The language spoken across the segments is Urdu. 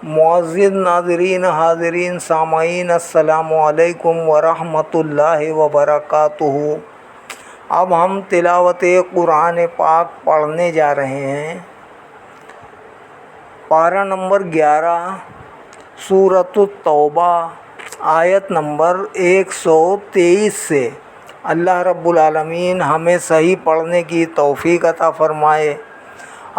معزز ناظرین، حاضرین، سامعین، السلام علیکم ورحمۃ اللہ وبرکاتہ۔ اب ہم تلاوت قرآن پاک پڑھنے جا رہے ہیں۔ پارہ نمبر 11، سورۃ التوبہ، آیت نمبر 123 سے۔ اللہ رب العالمین ہمیں صحیح پڑھنے کی توفیق عطا فرمائے،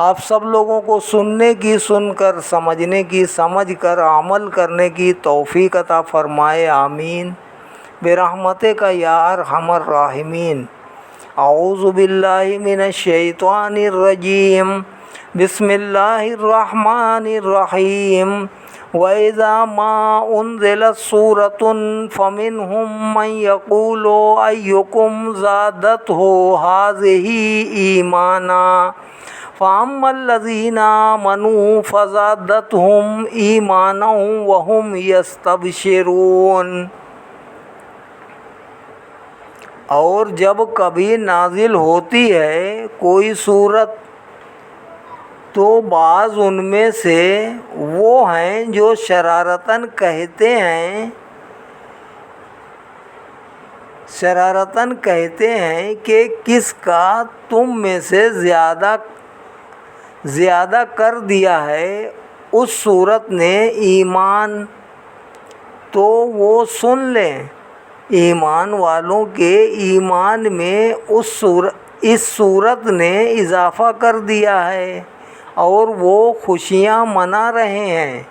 آپ سب لوگوں کو سننے کی سن کر، سمجھنے کی سمجھ کر، عمل کرنے کی توفیق عطا فرمائے، آمین برحمتک یا ارحم الراحمین۔ اعوذ باللہ من الشیطان الرجیم، بسم اللہ الرحمن الرحیم۔ وَإِذَا مَا أُنزِلَتْ سُورَةٌ فَمِنْهُم مَّن يَقُولُ أَيُّكُمْ زَادَتْهُ هَٰذِهِ إِيمَانًا فَأَمَّا الَّذِينَ آمَنُوا فَزَادَتْهُمْ إِيمَانًا وَهُمْ يَسْتَبْشِرُونَ۔ اور جب کبھی نازل ہوتی ہے کوئی سورت تو بعض ان میں سے وہ ہیں جو شرارتاً کہتے ہیں کہ کس کا تم میں سے زیادہ کر دیا ہے اس سورت نے ایمان، تو وہ سن لیں ایمان والوں کے ایمان میں اس سورت نے اضافہ کر دیا ہے اور وہ خوشیاں منا رہے ہیں۔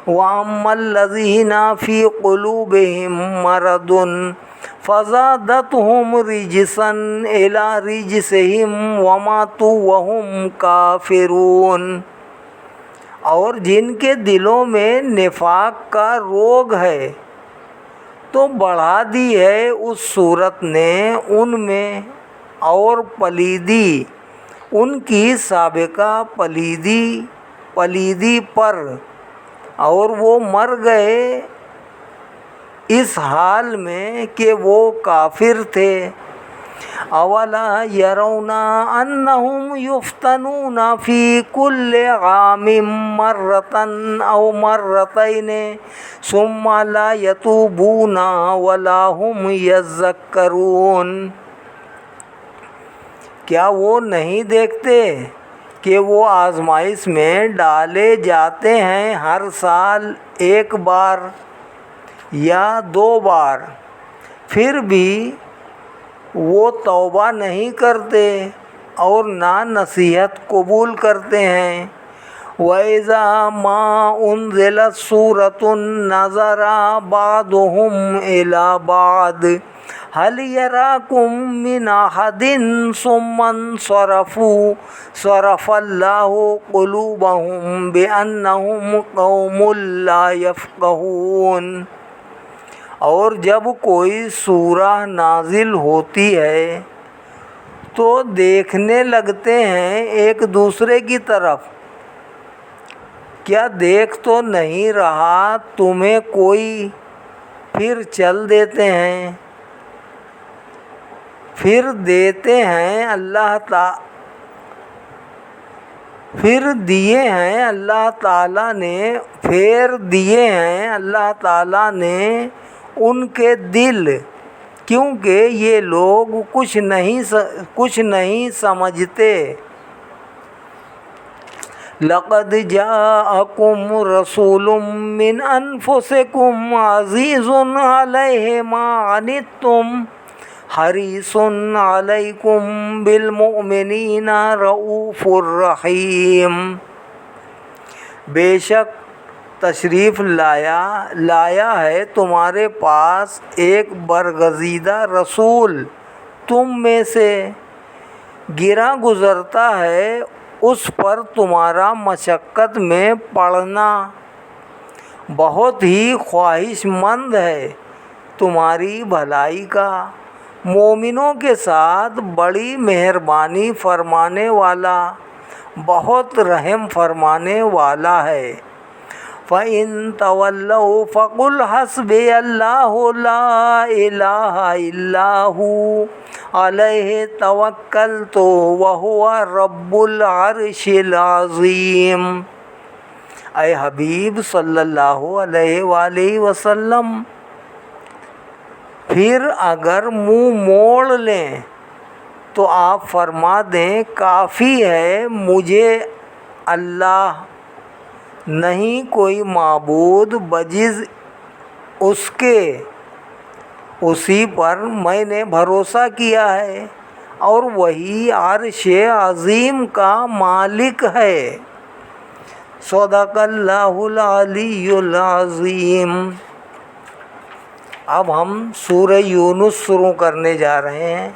وَأَمَّا الَّذِينَ فِي قُلُوبِهِم مَّرَضٌ فَزَادَتْهُمْ رِجْسًا إِلَىٰ رِجْسِهِمْ وَمَاتُوا وَهُمْ كَافِرُونَ۔ اور جن کے دلوں میں نفاق کا روگ ہے تو بڑھا دی ہے اس صورت نے ان میں اور پلیدی ان کی سابقہ پلیدی پر، اور وہ مر گئے اس حال میں کہ وہ کافر تھے۔ اولا یرون انہم یفتنون فی کل عام مرۃ او مرتین ثم لا یتوبون ولا هم یذکرون۔ کیا وہ نہیں دیکھتے کہ وہ آزمائش میں ڈالے جاتے ہیں ہر سال ایک بار یا 2 بار، پھر بھی وہ توبہ نہیں کرتے اور نہ نصیحت قبول کرتے ہیں۔ وَإِذَا مَا أُنزِلَتْ سُورَةٌ نَّظَرَ بَعْضُهُمْ إِلَىٰ بَعْضٍ هَلْ يَرَاكُم مِّنْ أَحَدٍ ثُمَّ انصَرَفُوا صَرَفَ اللَّهُ قُلُوبَهُم بِأَنَّهُمْ قَوْمٌ لَّا يَفْقَهُونَ۔ اور جب کوئی سورہ نازل ہوتی ہے تو دیکھنے لگتے ہیں ایک دوسرے کی طرف، کیا دیکھ تو نہیں رہا تمہیں کوئی، پھر چل دیتے ہیں۔ پھر دیے ہیں اللہ تعالیٰ نے ان کے دل، کیونکہ یہ لوگ کچھ نہیں سمجھتے۔ لَقَدْ جَاءَكُمْ رَسُولٌ مِّنْ أَنفُسِكُمْ عَزِيزٌ عَلَيْهِ مَا عَنِتُّمْ حَرِيصٌ عَلَيْكُمْ بِالْمُؤْمِنِينَ رَءُوفٌ رَحِيمٌ۔ بے شک تشریف لایا ہے تمہارے پاس ایک برگزیدہ رسول تم میں سے، گراں گزرتا ہے اس پر تمہارا مشقت میں پڑنا، بہت ہی خواہش مند ہے تمہاری بھلائی کا، مومنوں کے ساتھ بڑی مہربانی فرمانے والا، بہت رحم فرمانے والا ہے۔ فَإِن تَوَلَّوْا فَقُلْ حَسْبِيَ اللَّهُ لَا إِلَٰهَ إِلَّا هُوَ عَلَيْهِ تَوَكَّلْتُ وَهُوَ رَبُّ الْعَرْشِ الْعَظِيمِ۔ اے حبیب صلی اللہ علیہ وآلہ وسلم، پھر اگر منہ موڑ لیں تو آپ فرما دیں کافی ہے مجھے اللہ، نہیں کوئی معبود بجز اس کے، اسی پر میں نے بھروسہ کیا ہے اور وہی عرش عظیم کا مالک ہے۔ صدق اللہ العلی العظیم۔ اب ہم سورہ یونس شروع کرنے جا رہے ہیں۔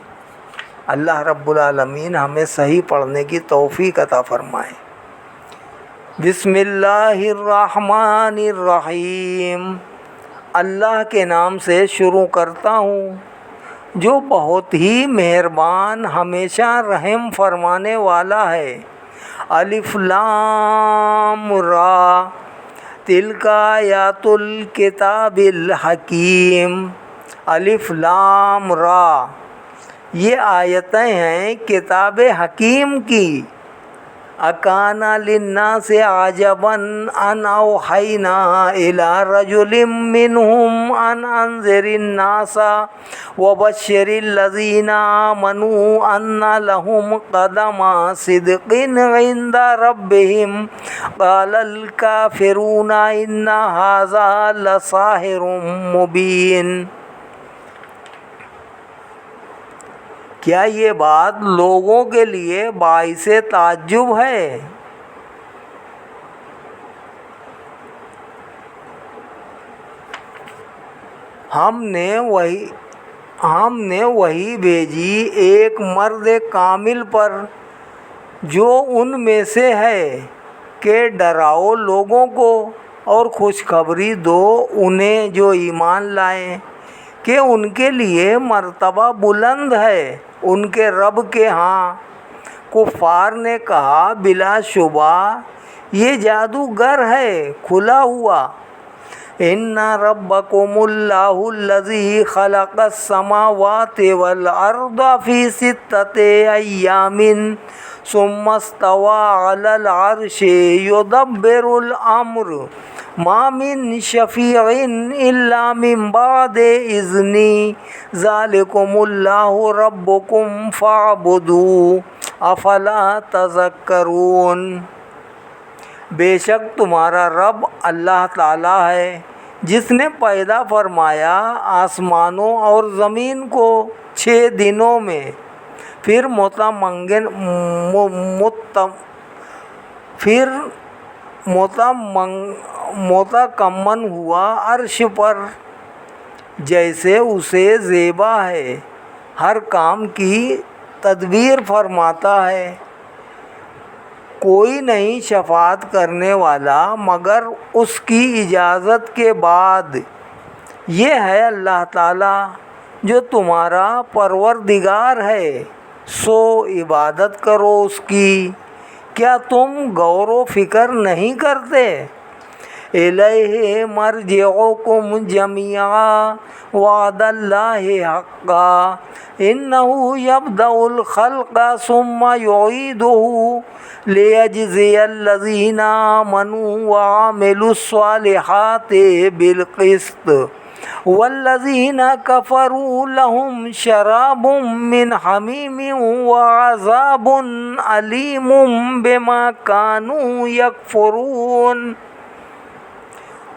اللہ رب العالمین ہمیں صحیح پڑھنے کی توفیق عطا فرمائے۔ بسم اللہ الرحمن الرحیم۔ اللہ کے نام سے شروع کرتا ہوں جو بہت ہی مہربان ہمیشہ رحم فرمانے والا ہے۔ الف لام را، تلک آیات الکتاب الحکیم۔ الف لام را، یہ آیتیں ہیں کتاب حکیم کی۔ اکان للناس عجبا ان اوحینا الی رجل منہم ان انذر الناس وبشر الذین آمنوا ان لهم قدم صدق عند ربهم قال الکافرون ان ھذا لساحر مبین۔ کیا یہ بات لوگوں کے لیے باعث تعجب ہے؟ ہم نے وحی بھیجی ایک مرد کامل پر جو ان میں سے ہے کہ ڈراؤ لوگوں کو اور خوشخبری دو انہیں جو ایمان لائیں کہ ان کے لیے مرتبہ بلند ہے ان کے رب کے ہاں۔ کفار نے کہا بلا شبہ یہ جادوگر ہے کھلا ہوا۔ ان ربکم اللہ الذی خلق السماوات والارض فی ستۃ ایام ثم استوى علی العرش یدبر الامر ما من شفیع الا من بعد اذن ذلکم اللہ ربکم فاعبدوہ افلا تذکرون۔ بے شک تمہارا رب اللہ تعالیٰ ہے جس نے پیدا فرمایا آسمانوں اور زمین کو 6 دنوں میں، پھر متکمن ہوا عرش پر جیسے اسے زیبا ہے، ہر کام کی تدبیر فرماتا ہے۔ کوئی نہیں شفاعت کرنے والا مگر اس کی اجازت کے بعد۔ یہ ہے اللہ تعالیٰ جو تمہارا پروردگار ہے، سو عبادت کرو اس کی۔ کیا تم غور و فکر نہیں کرتے؟ الیہ مرجعکم جمیعا وعد اللہ حقا انہ یبدأ الخلق ثم یعیدہ لیجزی الذین آمنوا وعملوا الصالحات بالقسط والذین کفروا لهم شراب من حمیم وعذاب علیم بما کانوا یکفرون۔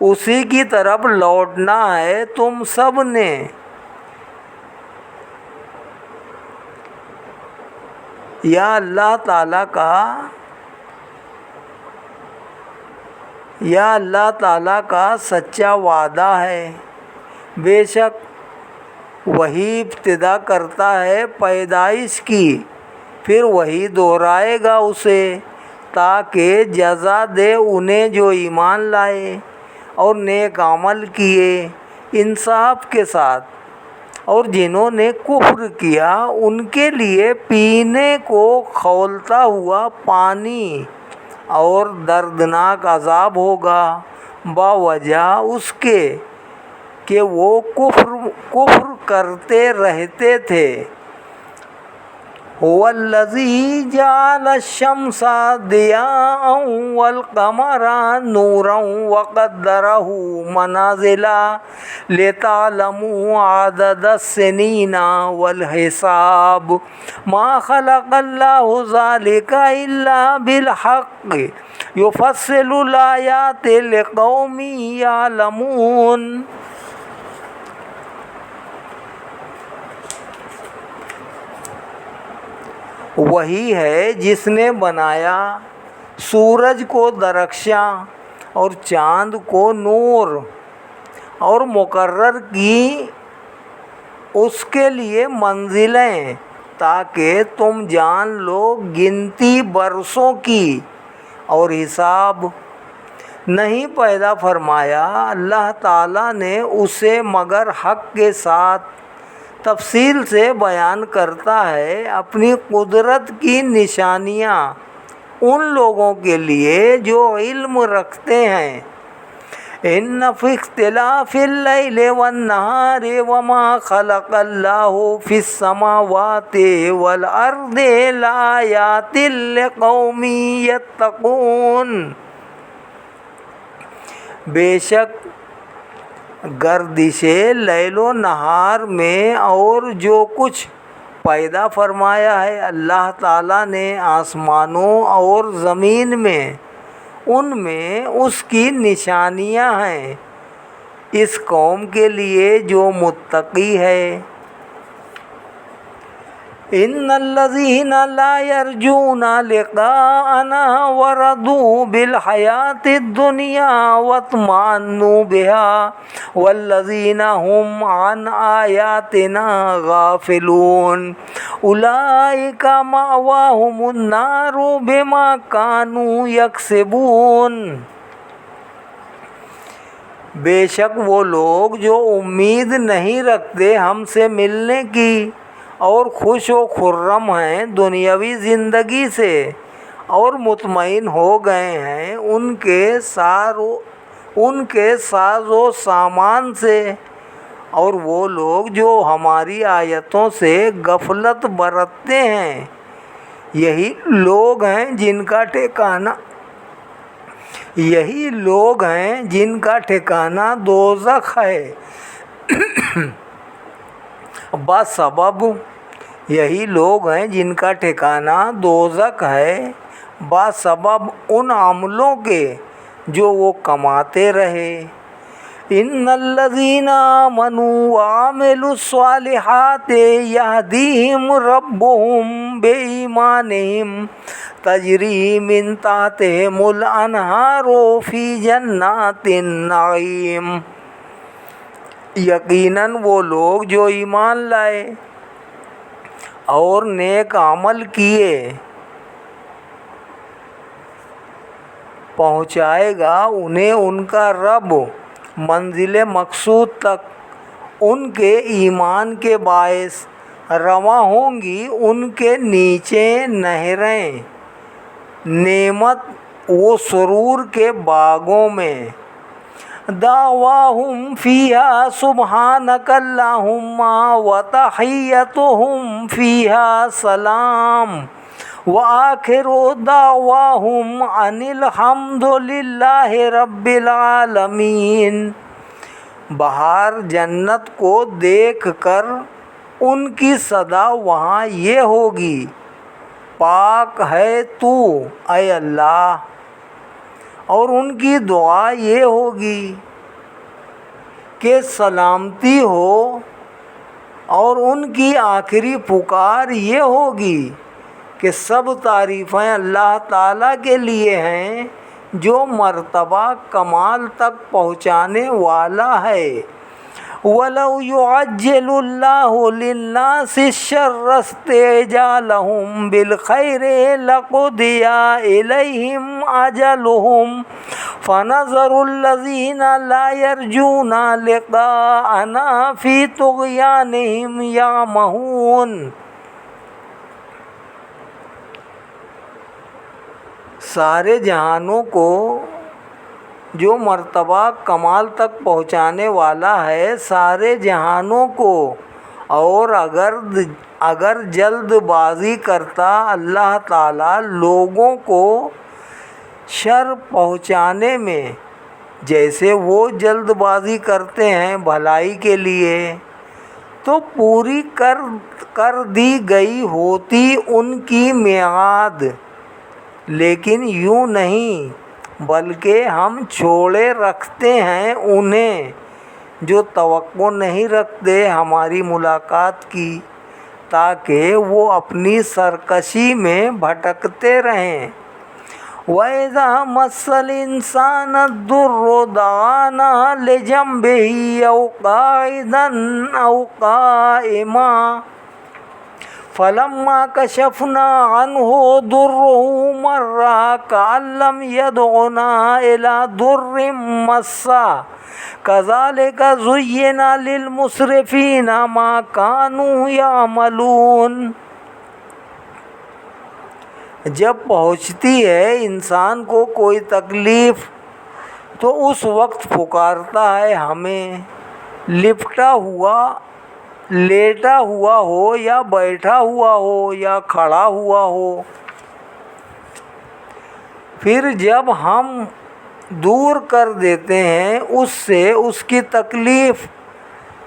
اسی کی طرف لوٹنا ہے تم سب نے۔ یا اللہ تعالیٰ کا سچا وعدہ ہے، بے شک وہی ابتدا کرتا ہے پیدائش کی، پھر وہی دہرائے گا اسے تاکہ جزا دے انہیں جو ایمان لائے اور نیک عمل کیے انصاف کے ساتھ، اور جنہوں نے کفر کیا ان کے لیے پینے کو کھولتا ہوا پانی اور دردناک عذاب ہوگا باوجہ اس کے کہ وہ کفر کرتے رہتے تھے۔ هو الذی جعل الشمس ضیاء والقمر نورا وقدره منازل لتعلموا عدد السنین والحساب ما خلق اللہ ذلك الا بالحق یفصل الآیات لقوم یعلمون۔ وہی ہے جس نے بنایا سورج کو درخشاں اور چاند کو نور، اور مقرر کی اس کے لیے منزلیں تاکہ تم جان لو گنتی برسوں کی اور حساب۔ نہیں پیدا فرمایا اللہ تعالیٰ نے اسے مگر حق کے ساتھ، تفصیل سے بیان کرتا ہے اپنی قدرت کی نشانیاں ان لوگوں کے لیے جو علم رکھتے ہیں۔ ان فی اختلاف اللیل والنہار وما خلق اللہ فی السماوات والارض لآیات لقوم یتقون۔ بے شک گردش لیل و نہار میں اور جو کچھ پیدا فرمایا ہے اللہ تعالیٰ نے آسمانوں اور زمین میں، ان میں اس کی نشانیاں ہیں اس قوم کے لیے جو متقی ہے۔ ان الذین لا یرجون لقاءنا ورضوا بالحیاة الدنیا واطمأنوا بها والذین هم عن آیاتنا غافلون اولئک مأواهم النار بما كانوا یکسبون۔ بے شک وہ لوگ جو امید نہیں رکھتے ہم سے ملنے کی اور خوش و خرم ہیں دنیاوی زندگی سے اور مطمئن ہو گئے ہیں ان کے ساز و سامان سے، اور وہ لوگ جو ہماری آیتوں سے غفلت برتتے ہیں یہی لوگ ہیں جن کا ٹھکانہ دوزخ ہے۔ یہی لوگ ہیں جن کا ٹھکانہ دوزخ ہے بسبب ان عملوں کے جو وہ کماتے رہے۔ ان الذین آمنوا وعملوا الصالحات یہدیہم ربہم بایمانہم تجری من تحتہم الانہار فی جنات النعیم۔ یقیناً وہ لوگ جو ایمان لائے اور نیک عمل کیے پہنچائے گا انہیں ان کا رب منزل مقصود تک ان کے ایمان کے باعث رواں ہوں گی ان کے نیچے نہریں نعمت و سرور کے باغوں میں۔ دعواہم فیہا سبحانک اللہم وتحیتہم فیہا سلام وآخر دعواہم ان الحمد للہ رب العالمین۔ بہار جنت کو دیکھ کر ان کی صدا وہاں یہ ہوگی، پاک ہے تو اے اللہ، اور ان کی دعا یہ ہوگی کہ سلامتی ہو، اور ان کی آخری پکار یہ ہوگی کہ سب تعریفیں اللہ تعالیٰ کے لیے ہیں جو مرتبہ کمال تک پہنچانے والا ہے۔ وَلَوْ يُعَجِّلُ اللَّهُ لِلنَّاسِ الشَّرَّ اسْتِعْجَالَهُم بِالْخَيْرِ لَقُضِيَ إِلَيْهِمْ أَجَلُهُمْ فَنَذَرُ الَّذِينَ لَا يَرْجُونَ لِقَاءَنَا فِي طُغْيَانِهِمْ يَعْمَهُونَ۔ سارے جہانوں کو جو مرتبہ کمال تک پہنچانے والا ہے، سارے جہانوں کو، اور اگر جلد بازی کرتا اللہ تعالیٰ لوگوں کو شر پہنچانے میں جیسے وہ جلد بازی کرتے ہیں بھلائی کے لیے، تو پوری کر دی گئی ہوتی ان کی میعاد، لیکن یوں نہیں، بلکہ ہم چھوڑے رکھتے ہیں انہیں جو توقع نہیں رکھتے ہماری ملاقات کی، تاکہ وہ اپنی سرکشی میں بھٹکتے رہیں۔ وَإِذَا مَسَّ الْإِنسَانَ الضُّرُّ دَعَانَا لِجَنبِهِ أَوْ قَاعِدًا أَوْ قَائِمًا فَلَمَّا كَشَفْنَا عَنْهُ ضُرَّهُ مَرَّ كَأَن لَّمْ يَدْعُنَا إِلَىٰ ضُرٍّ مَّسَّهُ كَذَٰلِكَ زُيِّنَ لِلْمُسْرِفِينَ مَا كَانُوا يَعْمَلُونَ۔ جب پہنچتی ہے انسان کو کوئی تکلیف تو اس وقت پکارتا ہے ہمیں، لیٹا ہوا ہو یا بیٹھا ہوا ہو یا کھڑا ہوا ہو، پھر جب ہم دور کر دیتے ہیں اس سے اس کی تکلیف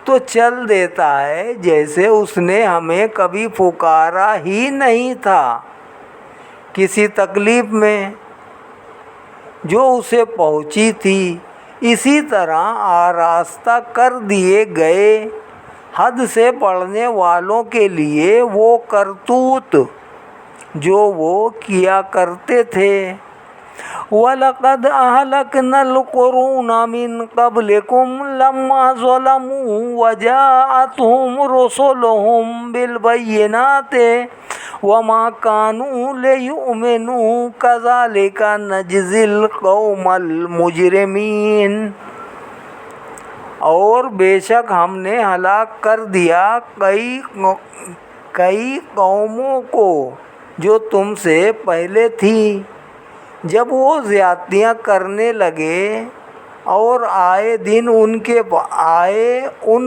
تو چل دیتا ہے جیسے اس نے ہمیں کبھی پکارا ہی نہیں تھا۔ کسی تکلیف میں جو اسے پہنچی تھی اسی طرح آراستہ کر دیے گئے حد سے بڑھنے والوں کے لیے وہ کرتوت جو وہ کیا کرتے تھے۔ وَلَقَدْ أَهْلَكْنَا الْقُرُونَ مِنْ قَبْلِكُمْ لَمَّا ظَلَمُوا وَجَاءَتْهُمْ رُسُلُهُم بِالْبَيِّنَاتِ وَمَا كَانُوا لِيُؤْمِنُوا كَذَٰلِكَ نَجْزِي الْقَوْمَ الْمُجْرِمِينَ۔ اور بے شک ہم نے ہلاک کر دیا کئی قوموں کو جو تم سے پہلے تھی، جب وہ زیادتیاں کرنے لگے اور آئے دن ان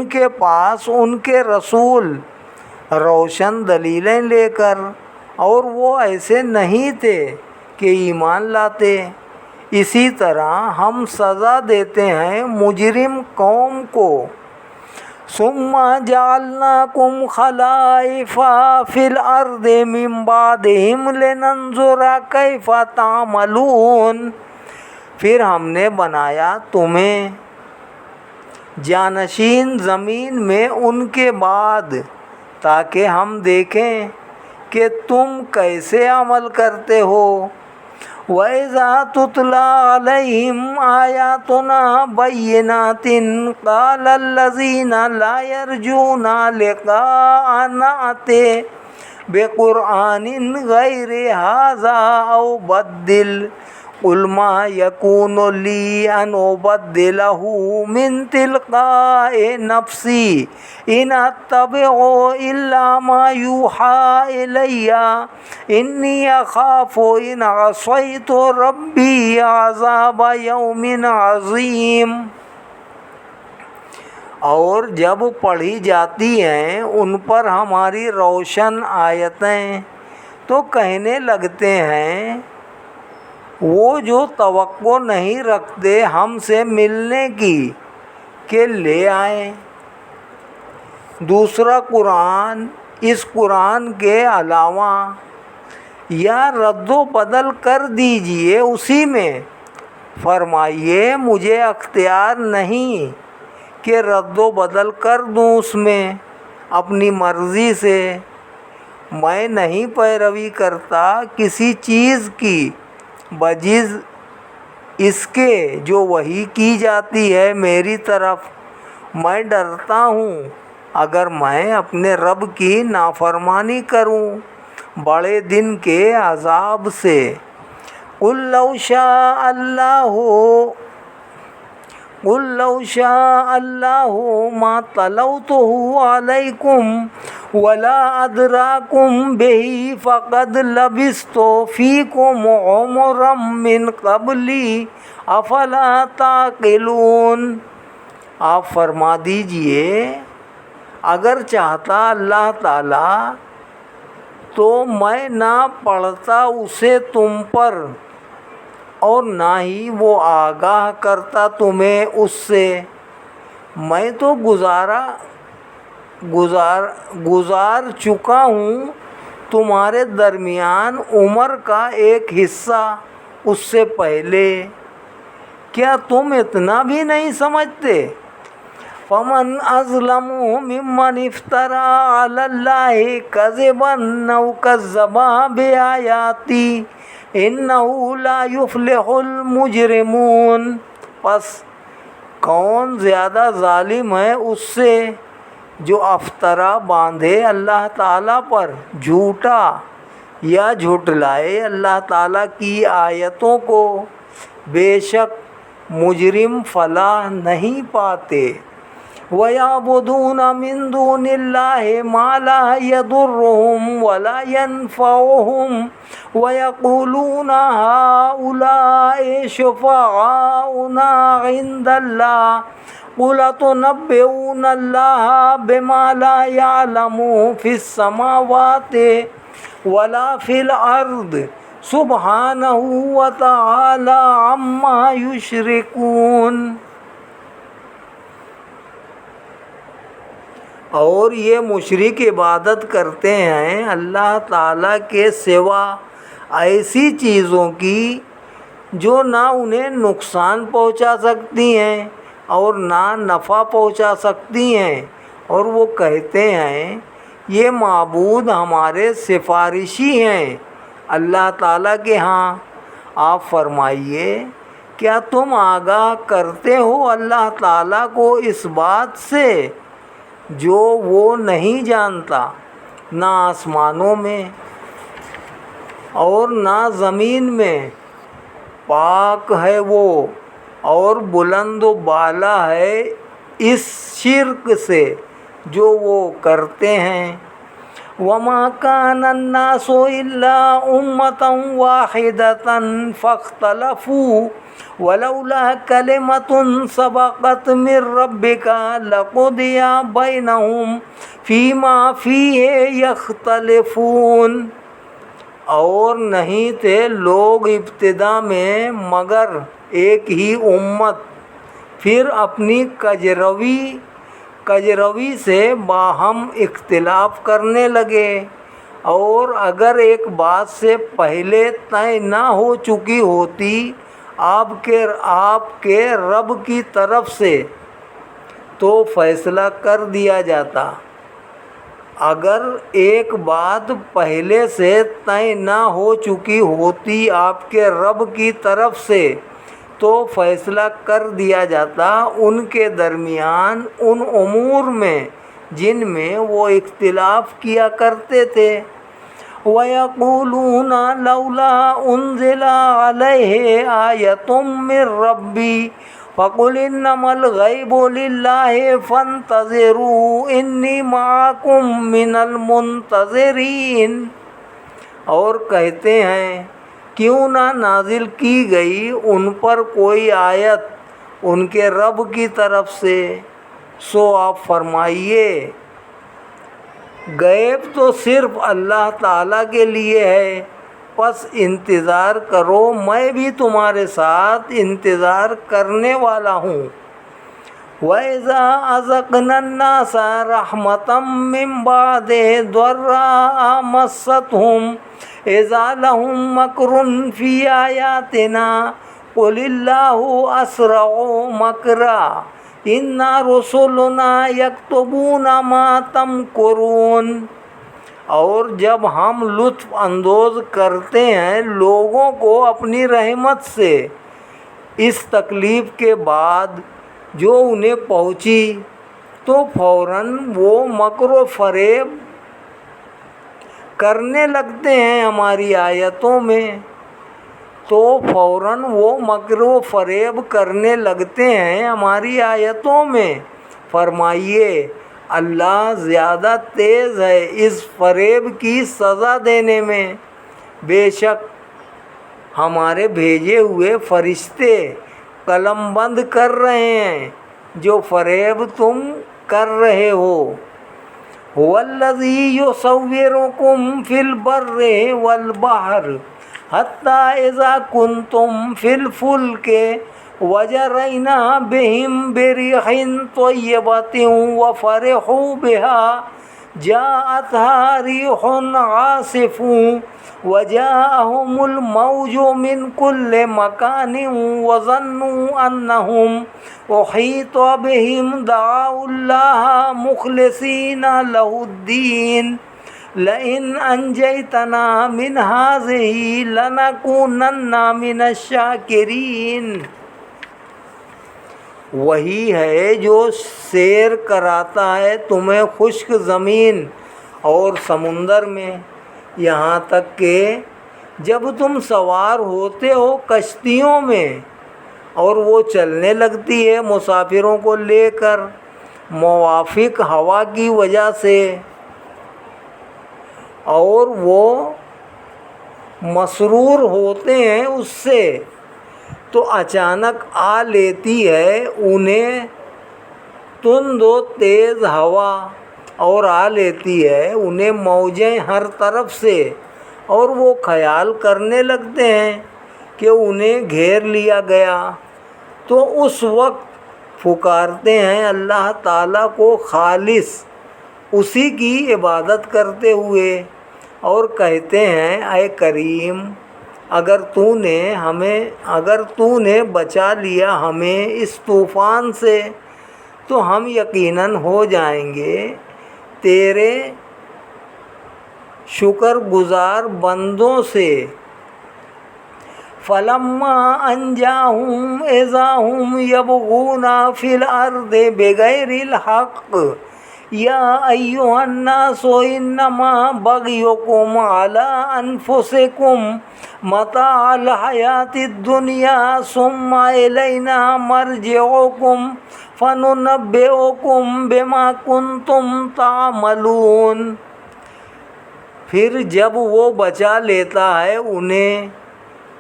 کے پاس ان کے رسول روشن دلیلیں لے کر، اور وہ ایسے نہیں تھے کہ ایمان لاتے، اسی طرح ہم سزا دیتے ہیں مجرم قوم کو۔ ثم جعلناکم خلائف فی الارض من بعدہم لننظر کیف تعملون۔ پھر ہم نے بنایا تمہیں جانشین زمین میں ان کے بعد تاکہ ہم دیکھیں کہ تم کیسے عمل کرتے ہو۔ وَإِذَا تُتْلَىٰ عَلَيْهِمْ آيَاتُنَا بَيِّنَاتٍ قَالَ الَّذِينَ لَا يَرْجُونَ لِقَاءَنَا ائْتِ بِقُرْآنٍ غَيْرِ هَٰذَا أَوْ بَدِّلْ قُلْ مَا يَكُونُ لِي أَنْ أُبَدِّلَهُ مِنْ تِلْقَاءِ نَفْسِي إِنْ أَتَّبِعُ إِلَّا مَا يُوحَىٰ إِلَيَّ إِنِّي أَخَافُ إِنْ عَصَيْتُ رَبِّي عَذَابَ يَوْمٍ عَظِيمٍ۔ اور جب پڑھی جاتی ہیں ان پر ہماری روشن آیتیں تو کہنے لگتے ہیں وہ جو توقع نہیں رکھتے ہم سے ملنے کی کہ لے آئیں دوسرا قرآن اس قرآن کے علاوہ، یا رد و بدل کر دیجئے اسی میں۔ فرمائیے مجھے اختیار نہیں کہ رد و بدل کر دوں اس میں اپنی مرضی سے، میں نہیں پیروی کرتا کسی چیز کی بجز اس کے جو وحی کی جاتی ہے میری طرف۔ میں ڈرتا ہوں اگر میں اپنے رب کی نافرمانی کروں بڑے دن کے عذاب سے۔ قُل لَّوْ شَاءَ اللَّهُ مَا تَلَوْتُهُ عَلَيْكُمْ وَلَا أَدْرَاكُمْ بِهِ فَقَدْ لَبِثْتُ فِيكُمْ عُمُرًا مِّن قَبْلِهِ أَفَلَا تَعْقِلُونَ۔ آپ فرما دیجئے اگر چاہتا اللہ تعالیٰ تو میں نہ پڑھتا اسے تم پر، اور نہ ہی وہ آگاہ کرتا تمہیں اس سے۔ میں تو گزار چکا ہوں تمہارے درمیان عمر کا ایک حصہ اس سے پہلے، کیا تم اتنا بھی نہیں سمجھتے؟ فمن اظلم ممن افترى على الله كذبا او كذب بآياته انه لا يفلح المجرمون۔ پس کون زیادہ ظالم ہے اس سے جو افطرا باندھے اللہ تعالیٰ پر جھوٹا یا جھٹلائے اللہ تعالیٰ کی آیتوں کو، بے شک مجرم فلاح نہیں پاتے۔ وَيَعْبُدُونَ مِن دُونِ اللَّهِ مَا لَا يَضُرُّهُمْ وَلَا يَنفَعُهُمْ وَيَقُولُونَ هَٰؤُلَاءِ شُفَعَاؤُنَا عِندَ اللَّهِ قُلْ أَتُنَبِّئُونَ اللَّهَ بِمَا لَا يَعْلَمُ فِي السَّمَاوَاتِ وَلَا فِي الْأَرْضِ سُبْحَانَهُ وَتَعَالَىٰ عَمَّا يُشْرِكُونَ۔ اور یہ مشرک عبادت کرتے ہیں اللہ تعالیٰ کے سوا ایسی چیزوں کی جو نہ انہیں نقصان پہنچا سکتی ہیں اور نہ نفع پہنچا سکتی ہیں، اور وہ کہتے ہیں یہ معبود ہمارے سفارشی ہیں اللہ تعالیٰ کے ہاں۔ آپ فرمائیے کیا تم آگاہ کرتے ہو اللہ تعالیٰ کو اس بات سے جو وہ نہیں جانتا؟ نہ آسمانوں میں اور نہ زمین میں پاک ہے وہ، اور بلند و بالا ہے اس شرک سے جو وہ کرتے ہیں۔ وَمَا كَانَ النَّاسُ إِلَّا أُمَّةً وَاحِدَةً فَاخْتَلَفُوا وَلَوْلَا كَلِمَةٌ سَبَقَتْ مِن رَّبِّكَ لَقُضِيَ بَيْنَهُمْ فِيمَا فِيهِ يَخْتَلِفُونَ۔ اور نہیں تھے لوگ ابتدا میں مگر ایک ہی امت، پھر اپنی کجروی سے باہم اختلاف کرنے لگے، اور اگر ایک بات سے پہلے طے نہ ہو چکی ہوتی آپ کے رب کی طرف سے تو فیصلہ کر دیا جاتا۔ اگر ایک بات پہلے سے طے نہ ہو چکی ہوتی آپ کے رب کی طرف سے تو فیصلہ کر دیا جاتا ان کے درمیان ان امور میں جن میں وہ اختلاف کیا کرتے تھے۔ وَيَقُولُونَ لَوْلَا أُنزِلَ عَلَيْهِ آيَةٌ مِّن رَّبِّهِ فَقُلْ إِنَّمَا الْغَيْبُ لِلَّهِ فَانتَظِرُوا إِنِّي مَعَكُم مِّنَ الْمُنتَظِرِينَ۔ اور کہتے ہیں کیوں نہ نازل کی گئی ان پر کوئی آیت ان کے رب کی طرف سے، سو آپ فرمائیے غیب تو صرف اللہ تعالیٰ کے لیے ہے، پس انتظار کرو، میں بھی تمہارے ساتھ انتظار کرنے والا ہوں۔ وَإِذَا أَذَقْنَا النَّاسَ رَحْمَةً مِّن بَعْدِ ضَرَّاءَ مَسَّتْهُمْ إِذَا لَهُم مَّكْرٌ فِي آيَاتِنَا قُلِ اللَّهُ أَسْرَعُ مَكْرًا إِنَّ رُسُلَنَا يَكْتُبُونَ مَا تَمْكُرُونَ۔ اور جب ہم لطف اندوز کرتے ہیں لوگوں کو اپنی رحمت سے اس تکلیف کے بعد جو انہیں پہنچی، تو فوراً وہ مکر و فریب کرنے لگتے ہیں ہماری آیتوں میں، تو فوراً وہ مکر و فریب کرنے لگتے ہیں ہماری آیتوں میں۔ فرمائیے اللہ زیادہ تیز ہے اس فریب کی سزا دینے میں، بے شک ہمارے بھیجے ہوئے فرشتے قلم بند کر رہے ہیں جو فریب تم کر رہے ہو۔ هو الذی یصورکم فی البر والبحر حتی اذا کنتم فی الفلک وجرین بهم بريح طیبة وفرحوا بها جاءتها ريح عاصف وجاءهم الموج من كل مكان وظنوا أنهم أحيط بهم دعوا الله مخلصين له الدين لئن أنجيتنا من هذه لنكونن من الشاكرين۔ وہی ہے جو سیر کراتا ہے تمہیں خشک زمین اور سمندر میں، یہاں تک کہ جب تم سوار ہوتے ہو کشتیوں میں اور وہ چلنے لگتی ہے مسافروں کو لے کر موافق ہوا کی وجہ سے، اور وہ مسرور ہوتے ہیں اس سے، تو اچانک آ لیتی ہے انہیں تند و تیز ہوا، اور آ لیتی ہے انہیں موجیں ہر طرف سے، اور وہ خیال کرنے لگتے ہیں کہ انہیں گھیر لیا گیا، تو اس وقت پکارتے ہیں اللہ تعالیٰ کو خالص اسی کی عبادت کرتے ہوئے، اور کہتے ہیں اے کریم اگر تو نے بچا لیا ہمیں اس طوفان سے تو ہم یقیناً ہو جائیں گے تیرے شکر گزار بندوں سے۔ فَلَمَّا أَنْجَاهُمْ إِذَا هُمْ يَبْغُونَ فِي الْأَرْضِ بِغَيْرِ الْحَقِّ يَا أَيُّهَا النَّاسُ إِنَّمَا بَغْيُكُمْ عَلَىٰ أَنفُسِكُمْ مَتَاعُ الْحَيَاةِ الدُّنْيَا ثُمَّ إِلَيْنَا مَرْجِعُكُمْ فَنُنَبِّئُكُمْ بِمَا كُنْتُمْ تَعْمَلُونَ۔ پھر جب وہ بچا لیتا ہے انہیں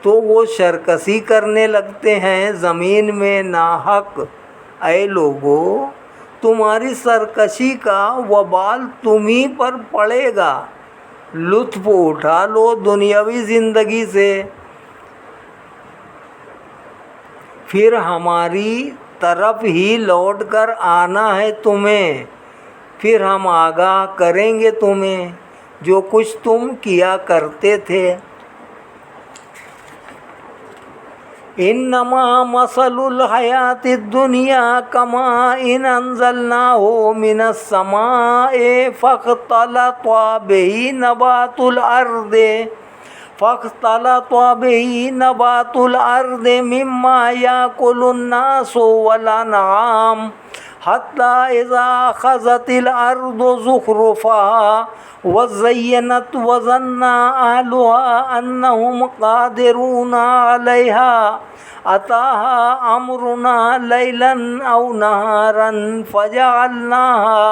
تو وہ سرکشی کرنے لگتے ہیں زمین میں ناحق۔ اے لوگو تمہاری سرکشی کا وبال تمہیں پر پڑے گا، لطف اٹھا لو دنیاوی زندگی سے، پھر ہماری طرف ہی لوٹ کر آنا ہے تمہیں، پھر ہم آگاہ کریں گے تمہیں جو کچھ تم کیا کرتے تھے۔ انما مثل الحیات الدنیا کماء انزلناه من السماء فاختلط به نبات الارض مما یاکل الناس والانعام حتی اذا اخذت الارض زخرفها وزینت وظن اہلها انہم قادرون علیہا اتاها امرنا لیلا او نہارا فجعلناها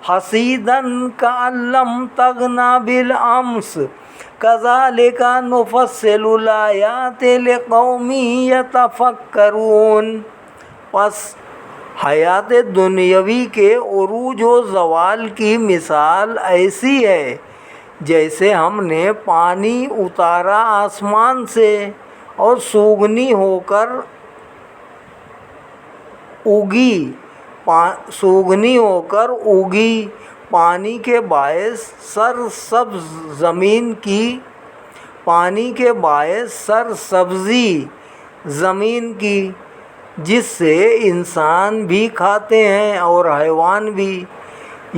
حصیدا کأن لم تغن بالامس کذالک نفصل الآیات لقوم یتفکرون۔ پس حیات دنیاوی کے عروج و زوال کی مثال ایسی ہے جیسے ہم نے پانی اتارا آسمان سے اور سوگنی ہو کر اگی پانی کے باعث سرسبزی زمین کی، جس سے انسان بھی کھاتے ہیں اور حیوان بھی،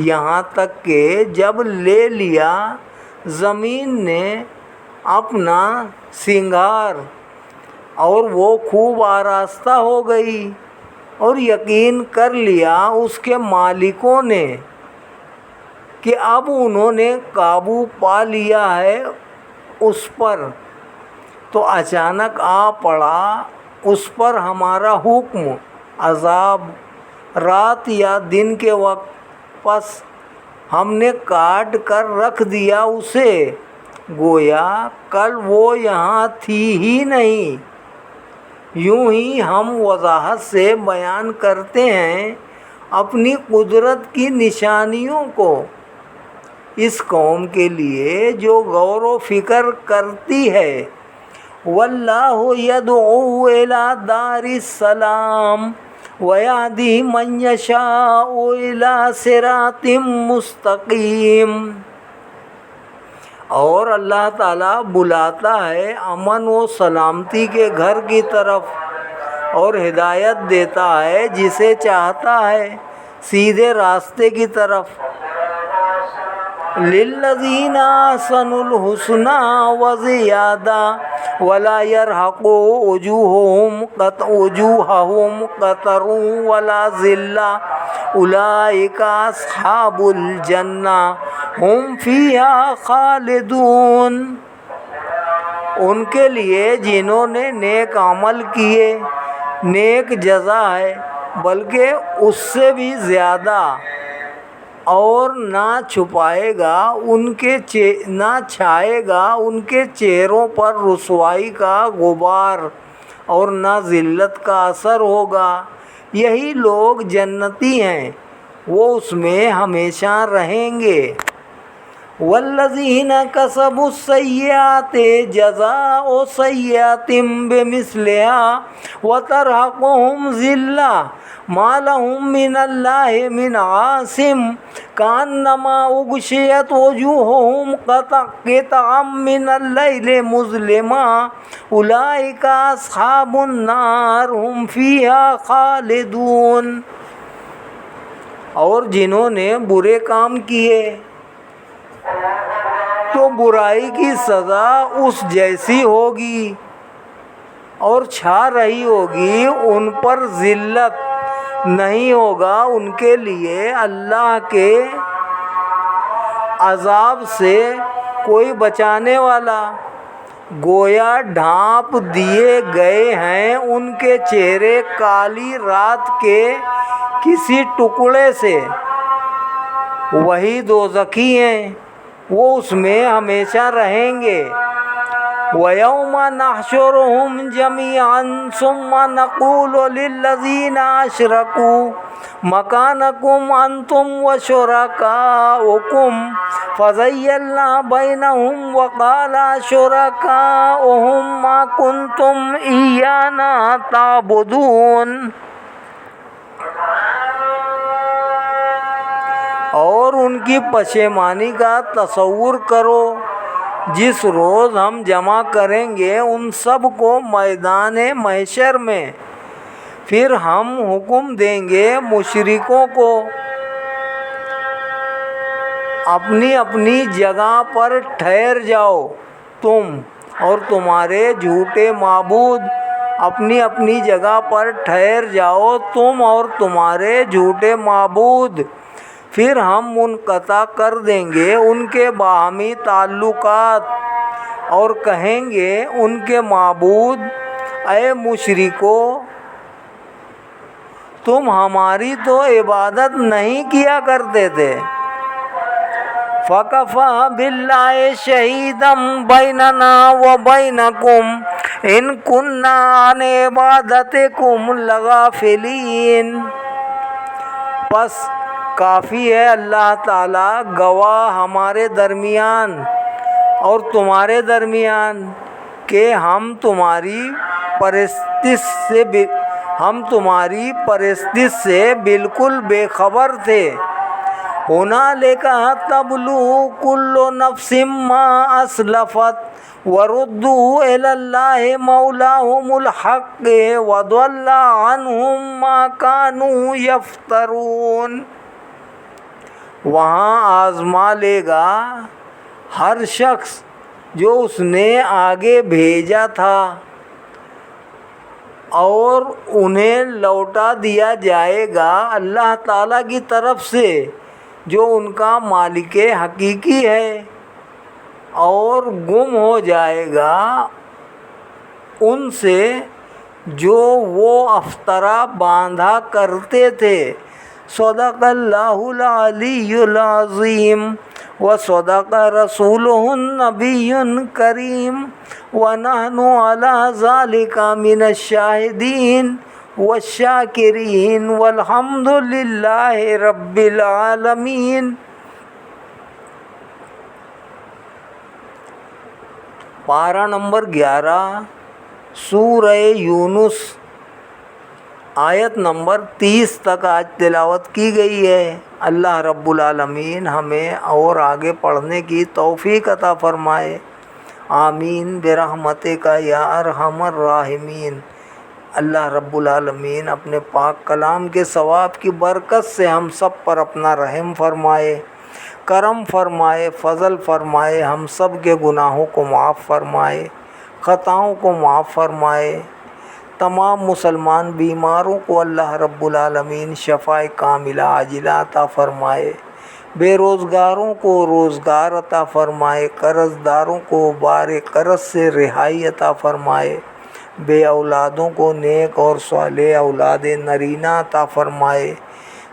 یہاں تک کہ جب لے لیا زمین نے اپنا سنگار اور وہ خوب آراستہ ہو گئی، اور یقین کر لیا اس کے مالکوں نے کہ اب انہوں نے قابو پا لیا ہے اس پر، تو اچانک آ پڑا اس پر ہمارا حکم، عذاب رات یا دن کے وقت، پس ہم نے کاٹ کر رکھ دیا اسے گویا کل وہ یہاں تھی ہی نہیں۔ یوں ہی ہم وضاحت سے بیان کرتے ہیں اپنی قدرت کی نشانیوں کو، اس قوم کے لیے جو غور و فکر کرتی ہے۔ واللہ یدعو الی دار السلام ویہدی من یشاء الی صراط مستقیم۔ اور اللہ تعالیٰ بلاتا ہے امن و سلامتی کے گھر کی طرف اور ہدایت دیتا ہے جسے چاہتا ہے سیدھے راستے کی طرف۔ للذین احسنوا الحسنی وزیادہ ولا یرہق وجوہہم قتر ولا ذلہ اولئک اصحاب الجنہ ہم فیہا خالدون۔ ان کے لیے جنہوں نے نیک عمل کیے نیک جزا ہے بلکہ اس سے بھی زیادہ، اور نہ چھائے گا ان کے چہروں پر رسوائی کا غبار اور نہ ذلت کا اثر ہوگا۔ یہی لوگ جنتی ہیں، وہ اس میں ہمیشہ رہیں گے۔ والذین کسبوا السیئات جزاء سیئۃ بمثلها وترہقہم ذلہ ما لہم من اللہ من عاصم کأنما اغشیت وجوہہم قطعا من اللیل مظلما اولئک اصحاب النار ہم فیہا خالدون۔ اور جنہوں نے برے کام کیے تو برائی کی سزا اس جیسی ہوگی اور چھا رہی ہوگی، ان پر ذلت نہیں ہوگا ان کے لیے اللہ کے عذاب سے کوئی بچانے والا۔ گویا ڈھانپ دیے گئے ہیں ان کے چہرے کالی رات کے کسی ٹکڑے سے، وہی دوزخی ہیں، وہ اس میں ہمیشہ رہیں گے۔ وَيَوْمَ نَحْشُرُهُمْ جَمِيعًا ثُمَّ نَقُولُ لِلَّذِينَ أَشْرَكُوا مَكَانَكُمْ أَنْتُمْ وَشُرَكَاؤُكُمْ فَزَيَّلْنَا بَيْنَهُمْ وَقَالَ شُرَكَاؤُهُمْ مَا كُنْتُمْ إِيَّانَا تَعْبُدُونَ۔ اور ان کی پشیمانی کا تصور کرو جس روز ہم جمع کریں گے ان سب کو میدان محشر میں، پھر ہم حکم دیں گے مشرکوں کو اپنی اپنی جگہ پر ٹھہر جاؤ، تم اور تمہارے جھوٹے معبود اپنی اپنی جگہ پر ٹھہر جاؤ، تم اور تمہارے جھوٹے معبود۔ پھر ہم منقطع کر دیں گے ان کے باہمی تعلقات اور کہیں گے ان کے معبود، اے مشرکو تم ہماری تو عبادت نہیں کیا کرتے تھے۔ فَكَفَىٰ بِاللَّهِ شَهِيدًا بَيْنَنَا وَبَيْنَكُمْ إِن كُنَّا عَنْ عِبَادَتِكُمْ لَغَافِلِينَ۔ پس کافی ہے اللہ تعالیٰ گواہ ہمارے درمیان اور تمہارے درمیان کہ ہم تمہاری پرستش سے بالکل بے خبر تھے۔ ہنالک تبلو کل نفس ما اسلفت وردوا الی اللہ مولاہم الحق وضل عنہم ما کانوا یفترون۔ وہاں آزما لے گا ہر شخص جو اس نے آگے بھیجا تھا، اور انہیں لوٹا دیا جائے گا اللہ تعالیٰ کی طرف سے جو ان کا مالک حقیقی ہے، اور گم ہو جائے گا ان سے جو وہ افطرا باندھا کرتے تھے۔ صدق اللہ العلی العظیم وصدق رسولہ النبی الکریم ونحن علی ذلک من الشاہدین والشاکرین والحمد للہ رب العالمین۔ پارہ نمبر 11 سورہ یونس آیت نمبر 30 تک آج تلاوت کی گئی ہے۔ اللہ رب العالمین ہمیں اور آگے پڑھنے کی توفیق عطا فرمائے، آمین برحمتک یا ارحم الراحمین۔ اللہ رب العالمین اپنے پاک کلام کے ثواب کی برکت سے ہم سب پر اپنا رحم فرمائے، کرم فرمائے، فضل فرمائے، ہم سب کے گناہوں کو معاف فرمائے، خطاؤں کو معاف فرمائے۔ تمام مسلمان بیماروں کو اللہ رب العالمین شفاء کاملہ عاجلہ عطا فرمائے، بے روزگاروں کو روزگار عطا فرمائے، قرض داروں کو بار قرض سے رہائی عطا فرمائے، بے اولادوں کو نیک اور صالح اولاد نرینہ عطا فرمائے،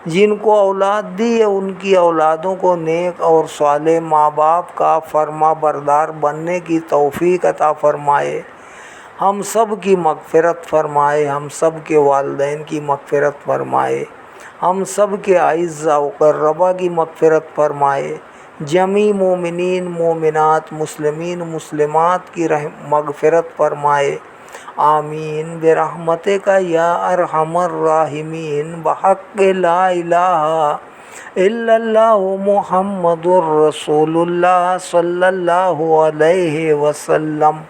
جن کو اولاد دی ہے ان کی اولادوں کو نیک اور صالح ماں باپ کا فرما بردار بننے کی توفیق عطا فرمائے، ہم سب کی مغفرت فرمائے، ہم سب کے والدین کی مغفرت فرمائے، ہم سب کے اعزاء و اقربا کی مغفرت فرمائے، جمیع مومنین مومنات مسلمین مسلمات کی مغفرت فرمائے، آمین برحمتک یا ارحم الراحمین، بحق لا الہ الا اللہ محمد الرسول اللہ صلی اللہ علیہ وسلم۔